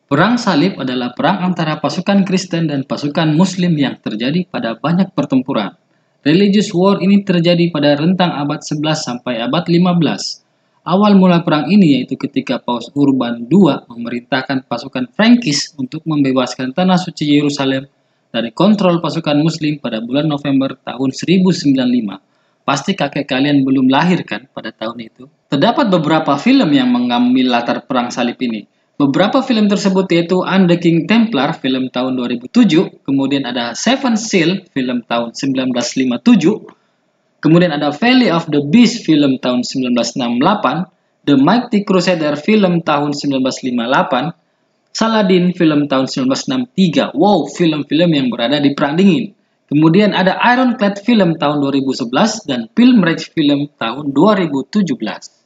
Perang Salib adalah perang antara pasukan Kristen dan pasukan Muslim yang terjadi pada banyak pertempuran. Religious war ini terjadi pada rentang abad 11 sampai abad 15. Awal mula perang ini yaitu ketika Paus Urban II memerintahkan pasukan Frankis untuk membebaskan tanah suci Yerusalem dari kontrol pasukan Muslim pada bulan November tahun 1095. Pasti kakek kalian belum lahir kan pada tahun itu? Terdapat beberapa film yang mengambil latar perang salib ini. Beberapa film tersebut yaitu The King Templar film tahun 2007, kemudian ada Seven Seal film tahun 1957, kemudian ada Valley of the Beast film tahun 1968, The Mighty Crusader film tahun 1958, Saladin film tahun 1963. Wow, film-film yang berada di Perang Dingin. Kemudian ada Ironclad film tahun 2011 dan Pilgrimage film tahun 2017.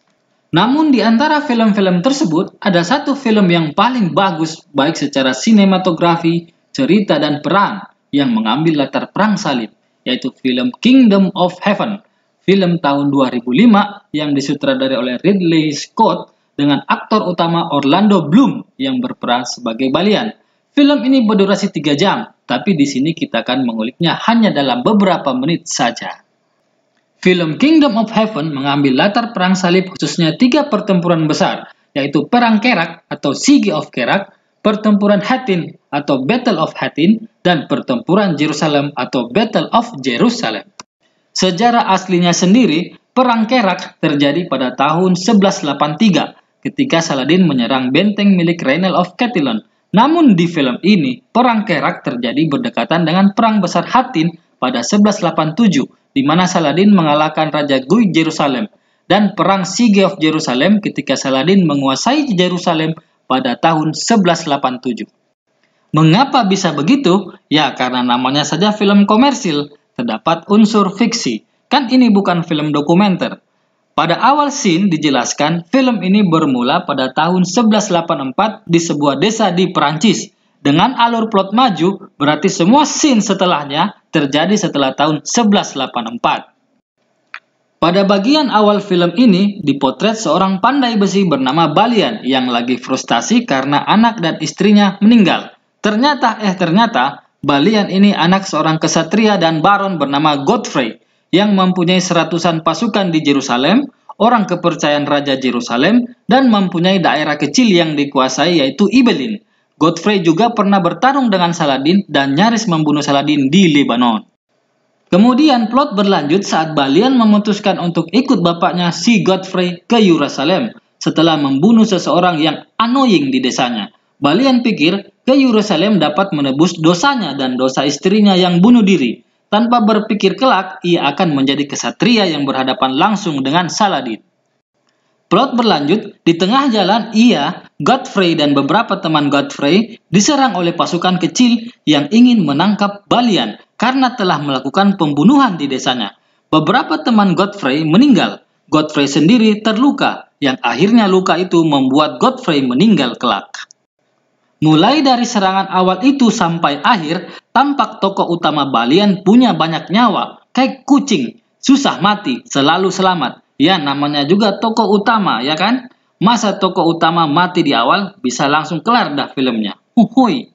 Namun di antara film-film tersebut, ada satu film yang paling bagus baik secara sinematografi, cerita, dan peran yang mengambil latar perang salib, yaitu film Kingdom of Heaven, film tahun 2005 yang disutradarai oleh Ridley Scott dengan aktor utama Orlando Bloom yang berperan sebagai Balian. Film ini berdurasi 3 jam, tapi di sini kita akan menguliknya hanya dalam beberapa menit saja. Film Kingdom of Heaven mengambil latar perang salib khususnya 3 pertempuran besar, yaitu Perang Kerak atau Siege of Kerak, Pertempuran Hattin atau Battle of Hattin, dan Pertempuran Jerusalem atau Battle of Jerusalem. Sejarah aslinya sendiri, Perang Kerak terjadi pada tahun 1183 ketika Saladin menyerang benteng milik Rainel of Chatillon. Namun di film ini, Perang Kerak terjadi berdekatan dengan Perang Besar Hattin pada 1187, di mana Saladin mengalahkan Raja Guy Jerusalem, dan Perang Siege of Jerusalem ketika Saladin menguasai Jerusalem pada tahun 1187. Mengapa bisa begitu? Ya, karena namanya saja film komersil, terdapat unsur fiksi. Kan ini bukan film dokumenter. Pada awal scene dijelaskan, film ini bermula pada tahun 1184 di sebuah desa di Perancis. Dengan alur plot maju, berarti semua scene setelahnya terjadi setelah tahun 1184. Pada bagian awal film ini, dipotret seorang pandai besi bernama Balian yang lagi frustasi karena anak dan istrinya meninggal. Ternyata, Balian ini anak seorang kesatria dan baron bernama Godfrey yang mempunyai seratusan pasukan di Jerusalem, orang kepercayaan Raja Jerusalem, dan mempunyai daerah kecil yang dikuasai yaitu Ibelin. Godfrey juga pernah bertarung dengan Saladin dan nyaris membunuh Saladin di Lebanon. Kemudian plot berlanjut saat Balian memutuskan untuk ikut bapaknya si Godfrey ke Yerusalem setelah membunuh seseorang yang annoying di desanya. Balian pikir ke Yerusalem dapat menebus dosanya dan dosa istrinya yang bunuh diri. Tanpa berpikir kelak, ia akan menjadi kesatria yang berhadapan langsung dengan Saladin. Plot berlanjut, di tengah jalan ia, Godfrey dan beberapa teman Godfrey diserang oleh pasukan kecil yang ingin menangkap Balian karena telah melakukan pembunuhan di desanya. Beberapa teman Godfrey meninggal. Godfrey sendiri terluka, yang akhirnya luka itu membuat Godfrey meninggal kelak. Mulai dari serangan awal itu sampai akhir, tampak tokoh utama Balian punya banyak nyawa, kayak kucing, susah mati, selalu selamat. Ya, namanya juga tokoh utama, ya kan? Masa tokoh utama mati di awal, bisa langsung kelar dah filmnya. Uhuy.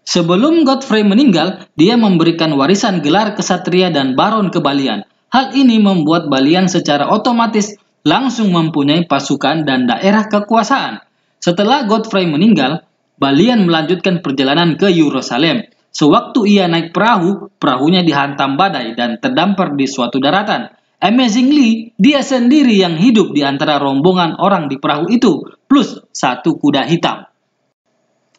Sebelum Godfrey meninggal, dia memberikan warisan gelar kesatria dan baron ke Balian. Hal ini membuat Balian secara otomatis langsung mempunyai pasukan dan daerah kekuasaan. Setelah Godfrey meninggal, Balian melanjutkan perjalanan ke Yerusalem. Sewaktu ia naik perahu, perahunya dihantam badai dan terdampar di suatu daratan. Amazingly, dia sendiri yang hidup di antara rombongan orang di perahu itu, plus satu kuda hitam.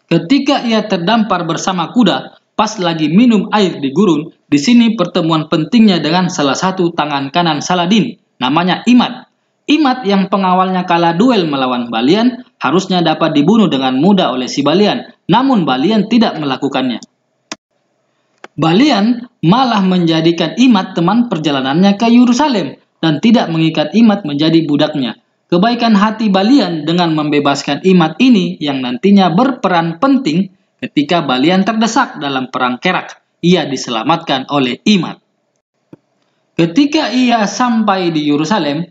Ketika ia terdampar bersama kuda, pas lagi minum air di gurun, di sini pertemuan pentingnya dengan salah satu tangan kanan Saladin, namanya Imad. Imad yang pengawalnya kalah duel melawan Balian harusnya dapat dibunuh dengan mudah oleh si Balian, namun Balian tidak melakukannya. Balian malah menjadikan Imad teman perjalanannya ke Yerusalem dan tidak mengikat Imad menjadi budaknya. Kebaikan hati Balian dengan membebaskan Imad ini yang nantinya berperan penting ketika Balian terdesak dalam perang Kerak. Ia diselamatkan oleh Imad. Ketika ia sampai di Yerusalem,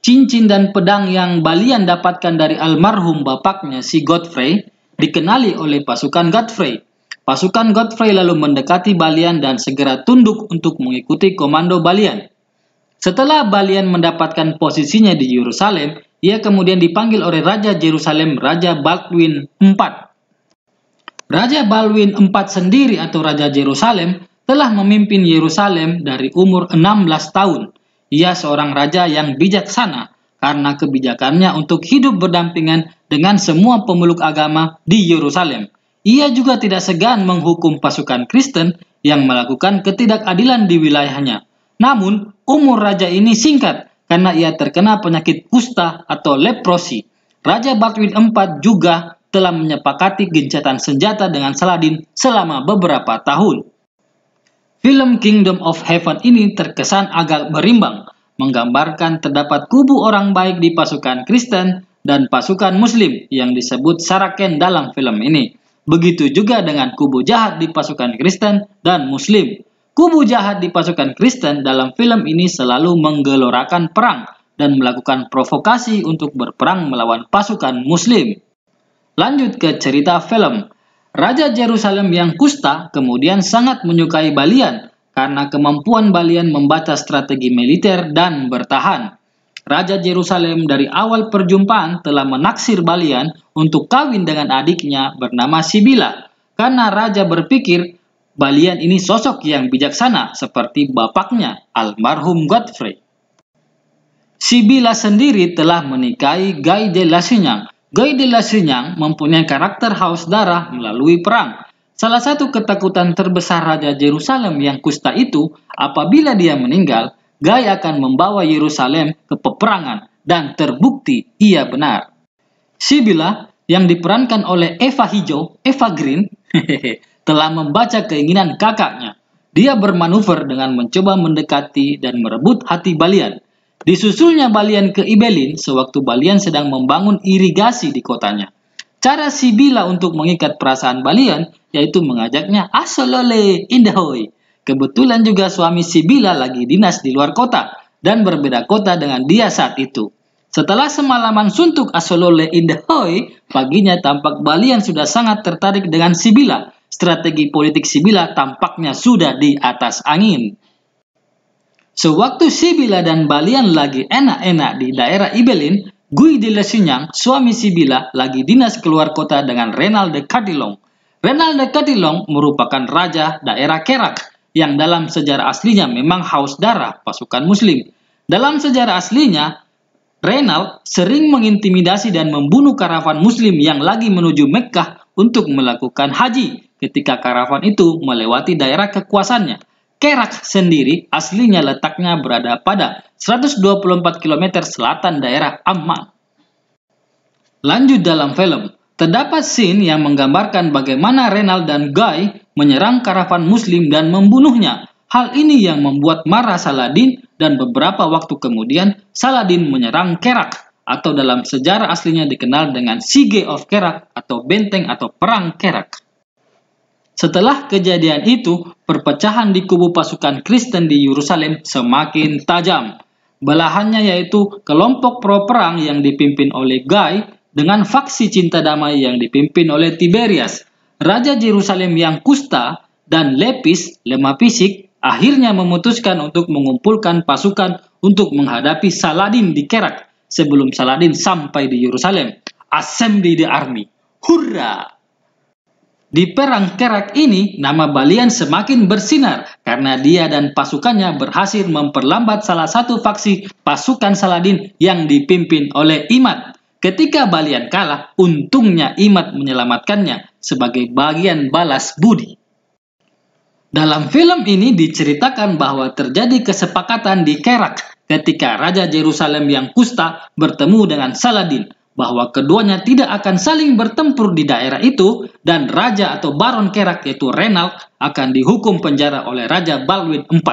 cincin dan pedang yang Balian dapatkan dari almarhum bapaknya si Godfrey dikenali oleh pasukan Godfrey. Pasukan Godfrey lalu mendekati Balian dan segera tunduk untuk mengikuti komando Balian. Setelah Balian mendapatkan posisinya di Yerusalem, ia kemudian dipanggil oleh Raja Yerusalem, Raja Baldwin IV. Raja Baldwin IV sendiri atau Raja Yerusalem telah memimpin Yerusalem dari umur 16 tahun. Ia seorang raja yang bijaksana karena kebijakannya untuk hidup berdampingan dengan semua pemeluk agama di Yerusalem. Ia juga tidak segan menghukum pasukan Kristen yang melakukan ketidakadilan di wilayahnya. Namun, umur raja ini singkat karena ia terkena penyakit kusta atau leprosi. Raja Baldwin IV juga telah menyepakati gencatan senjata dengan Saladin selama beberapa tahun. Film Kingdom of Heaven ini terkesan agak berimbang, menggambarkan terdapat kubu orang baik di pasukan Kristen dan pasukan Muslim yang disebut Saraken dalam film ini. Begitu juga dengan kubu jahat di pasukan Kristen dan Muslim. Kubu jahat di pasukan Kristen dalam film ini selalu menggelorakan perang dan melakukan provokasi untuk berperang melawan pasukan Muslim. Lanjut ke cerita film. Raja Yerusalem yang kusta kemudian sangat menyukai Balian karena kemampuan Balian membaca strategi militer dan bertahan. Raja Yerusalem dari awal perjumpaan telah menaksir Balian untuk kawin dengan adiknya bernama Sibila, karena raja berpikir Balian ini sosok yang bijaksana seperti bapaknya, almarhum Godfrey. Sibila sendiri telah menikahi Guy de Lusignan. Guy de Lusignan mempunyai karakter haus darah melalui perang. Salah satu ketakutan terbesar Raja Yerusalem yang kusta itu, apabila dia meninggal, Guy akan membawa Yerusalem ke peperangan, dan terbukti ia benar. Sibila, yang diperankan oleh Eva Green, telah membaca keinginan kakaknya. Dia bermanuver dengan mencoba mendekati dan merebut hati Balian. Disusulnya Balian ke Ibelin sewaktu Balian sedang membangun irigasi di kotanya. Cara Sibila untuk mengikat perasaan Balian yaitu mengajaknya asolole indahoy. Kebetulan juga suami Sibila lagi dinas di luar kota dan berbeda kota dengan dia saat itu. Setelah semalaman suntuk asolole indahoy, paginya tampak Balian sudah sangat tertarik dengan Sibila. Strategi politik Sibila tampaknya sudah di atas angin. Sewaktu Sibila dan Balian lagi enak-enak di daerah Ibelin, Guy de Lusignan, suami Sibila, lagi dinas keluar kota dengan Renal de Chatillon. Renal de Chatillon merupakan raja daerah Kerak, yang dalam sejarah aslinya memang haus darah pasukan Muslim. Dalam sejarah aslinya, Renal sering mengintimidasi dan membunuh karavan Muslim yang lagi menuju Mekkah untuk melakukan haji ketika karavan itu melewati daerah kekuasaannya. Kerak sendiri aslinya letaknya berada pada 124 km selatan daerah Amman. Lanjut dalam film, terdapat scene yang menggambarkan bagaimana Renal dan Guy menyerang karavan Muslim dan membunuhnya. Hal ini yang membuat marah Saladin dan beberapa waktu kemudian Saladin menyerang Kerak atau dalam sejarah aslinya dikenal dengan Siege of Kerak atau benteng atau perang Kerak. Setelah kejadian itu, perpecahan di kubu pasukan Kristen di Yerusalem semakin tajam. Belahannya yaitu kelompok pro-perang yang dipimpin oleh Guy dengan faksi cinta damai yang dipimpin oleh Tiberias. Raja Yerusalem yang kusta dan lepis, lemah fisik, akhirnya memutuskan untuk mengumpulkan pasukan untuk menghadapi Saladin di Kerak sebelum Saladin sampai di Yerusalem. Assemble the army. Hurra! Di perang Kerak ini, nama Balian semakin bersinar karena dia dan pasukannya berhasil memperlambat salah satu faksi pasukan Saladin yang dipimpin oleh Imad. Ketika Balian kalah, untungnya Imad menyelamatkannya sebagai bagian balas budi. Dalam film ini diceritakan bahwa terjadi kesepakatan di Kerak ketika Raja Yerusalem yang kusta bertemu dengan Saladin, bahwa keduanya tidak akan saling bertempur di daerah itu dan Raja atau Baron Kerak yaitu Renal akan dihukum penjara oleh Raja Baldwin IV.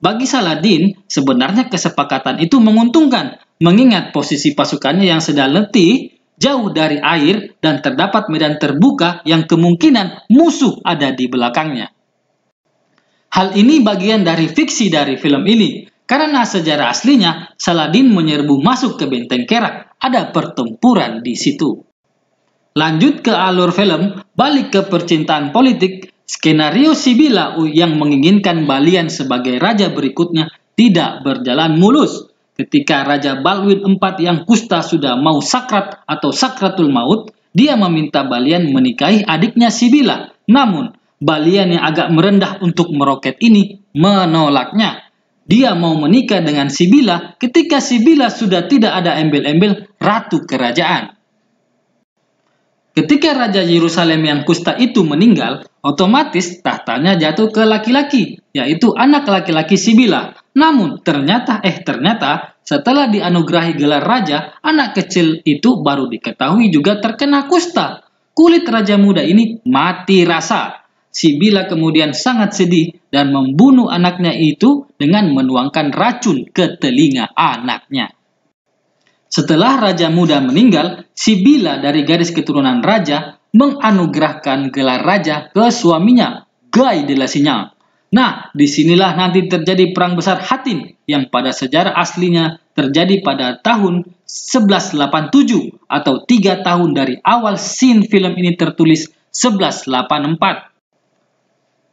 Bagi Saladin, sebenarnya kesepakatan itu menguntungkan mengingat posisi pasukannya yang sedang letih, jauh dari air dan terdapat medan terbuka yang kemungkinan musuh ada di belakangnya. Hal ini bagian dari fiksi dari film ini. Karena sejarah aslinya, Saladin menyerbu masuk ke benteng Kerak. Ada pertempuran di situ. Lanjut ke alur film, balik ke percintaan politik, skenario Sibila yang menginginkan Balian sebagai raja berikutnya tidak berjalan mulus. Ketika Raja Baldwin IV yang kusta sudah mau sakrat atau sakratul maut, dia meminta Balian menikahi adiknya Sibila. Namun, Balian yang agak merendah untuk meroket ini menolaknya. Dia mau menikah dengan Sibila ketika Sibila sudah tidak ada embel-embel ratu kerajaan. Ketika Raja Yerusalem yang kusta itu meninggal, otomatis tahtanya jatuh ke laki-laki, yaitu anak laki-laki Sibila. Namun ternyata setelah dianugerahi gelar raja, anak kecil itu baru diketahui juga terkena kusta. Kulit raja muda ini mati rasa. Sibila kemudian sangat sedih dan membunuh anaknya itu dengan menuangkan racun ke telinga anaknya. Setelah raja muda meninggal, Sibila dari garis keturunan raja menganugerahkan gelar raja ke suaminya, Guy de Lusignan. Nah, disinilah nanti terjadi perang besar Hattin yang pada sejarah aslinya terjadi pada tahun 1187 atau 3 tahun dari awal scene film ini tertulis 1184.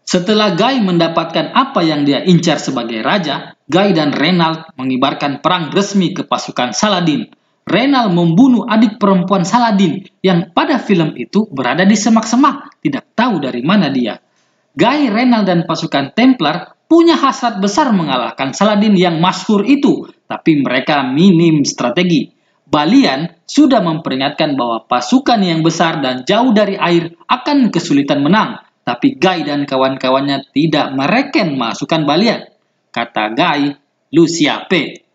Setelah Guy mendapatkan apa yang dia incar sebagai raja, Guy dan Reynald mengibarkan perang resmi ke pasukan Saladin. Reynald membunuh adik perempuan Saladin yang pada film itu berada di semak-semak, tidak tahu dari mana dia. Guy, Reynald, dan pasukan Templar punya hasrat besar mengalahkan Saladin yang masyhur itu, tapi mereka minim strategi. Balian sudah memperingatkan bahwa pasukan yang besar dan jauh dari air akan kesulitan menang. Tapi Guy dan kawan-kawannya tidak mereken masukan Balian. Kata Guy, "Lu siape?"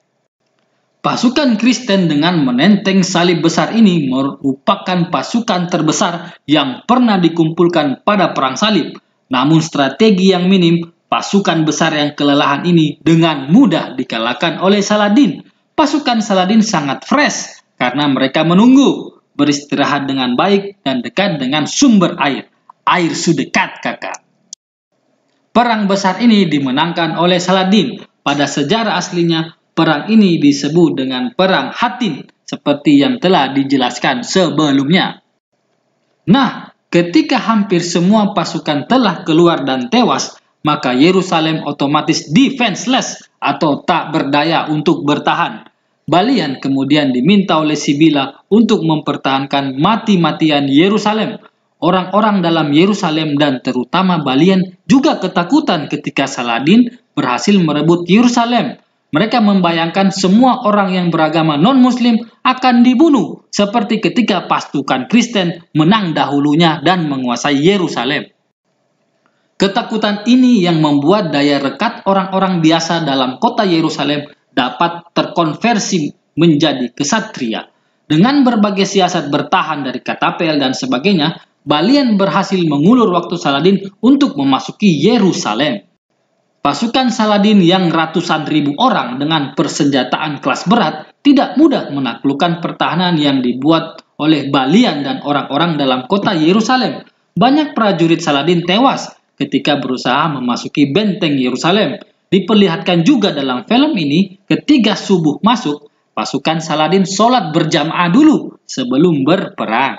Pasukan Kristen dengan menenteng salib besar ini merupakan pasukan terbesar yang pernah dikumpulkan pada perang salib. Namun strategi yang minim, pasukan besar yang kelelahan ini dengan mudah dikalahkan oleh Saladin. Pasukan Saladin sangat fresh karena mereka menunggu, beristirahat dengan baik dan dekat dengan sumber air. Air sudekat, kakak. Perang besar ini dimenangkan oleh Saladin. Pada sejarah aslinya, perang ini disebut dengan Perang Hattin, seperti yang telah dijelaskan sebelumnya. Nah, ketika hampir semua pasukan telah keluar dan tewas, maka Yerusalem otomatis defenseless atau tak berdaya untuk bertahan. Balian kemudian diminta oleh Sibila untuk mempertahankan mati-matian Yerusalem. Orang-orang dalam Yerusalem dan terutama Balian juga ketakutan ketika Saladin berhasil merebut Yerusalem. Mereka membayangkan semua orang yang beragama non-muslim akan dibunuh, seperti ketika pasukan Kristen menang dahulunya dan menguasai Yerusalem. Ketakutan ini yang membuat daya rekat orang-orang biasa dalam kota Yerusalem dapat terkonversi menjadi kesatria. Dengan berbagai siasat bertahan dari katapel dan sebagainya, Balian berhasil mengulur waktu Saladin untuk memasuki Yerusalem. Pasukan Saladin yang ratusan ribu orang dengan persenjataan kelas berat tidak mudah menaklukkan pertahanan yang dibuat oleh Balian dan orang-orang dalam kota Yerusalem. Banyak prajurit Saladin tewas ketika berusaha memasuki benteng Yerusalem. Diperlihatkan juga dalam film ini, ketika subuh masuk, pasukan Saladin sholat berjamaah dulu sebelum berperang.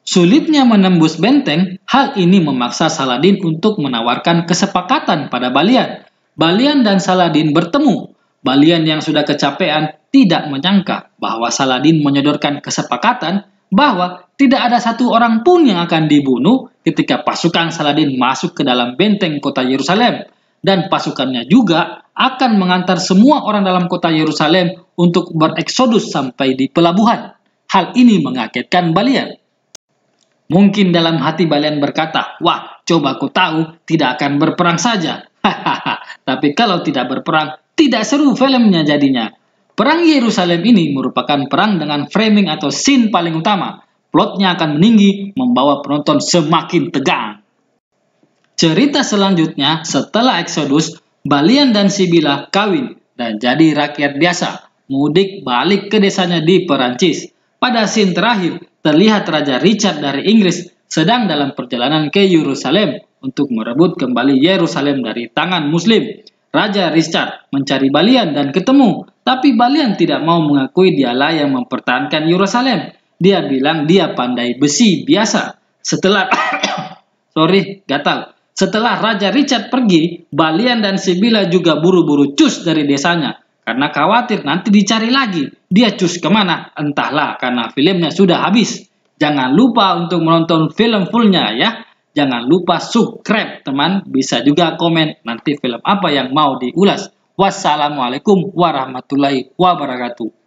Sulitnya menembus benteng, hal ini memaksa Saladin untuk menawarkan kesepakatan pada Balian. Balian dan Saladin bertemu. Balian yang sudah kecapean tidak menyangka bahwa Saladin menyodorkan kesepakatan bahwa tidak ada satu orang pun yang akan dibunuh ketika pasukan Saladin masuk ke dalam benteng kota Yerusalem. Dan pasukannya juga akan mengantar semua orang dalam kota Yerusalem untuk bereksodus sampai di pelabuhan. Hal ini mengagetkan Balian. Mungkin dalam hati Balian berkata, "Wah, coba ku tahu tidak akan berperang saja." Hahaha. Tapi kalau tidak berperang, tidak seru filmnya jadinya. Perang Yerusalem ini merupakan perang dengan framing atau scene paling utama. Plotnya akan meninggi, membawa penonton semakin tegang. Cerita selanjutnya, setelah Exodus, Balian dan Sibila kawin dan jadi rakyat biasa. Mudik balik ke desanya di Perancis. Pada scene terakhir, terlihat Raja Richard dari Inggris sedang dalam perjalanan ke Yerusalem untuk merebut kembali Yerusalem dari tangan Muslim. Raja Richard mencari Balian dan ketemu, tapi Balian tidak mau mengakui dialah yang mempertahankan Yerusalem. Dia bilang dia pandai besi biasa. Setelah gatal. Setelah Raja Richard pergi, Balian dan Sibila juga buru-buru cus dari desanya. Karena khawatir nanti dicari lagi. Dia cus kemana? Entahlah, karena filmnya sudah habis. Jangan lupa untuk menonton film fullnya ya. Jangan lupa subscribe teman. Bisa juga komen nanti film apa yang mau diulas. Wassalamualaikum warahmatullahi wabarakatuh.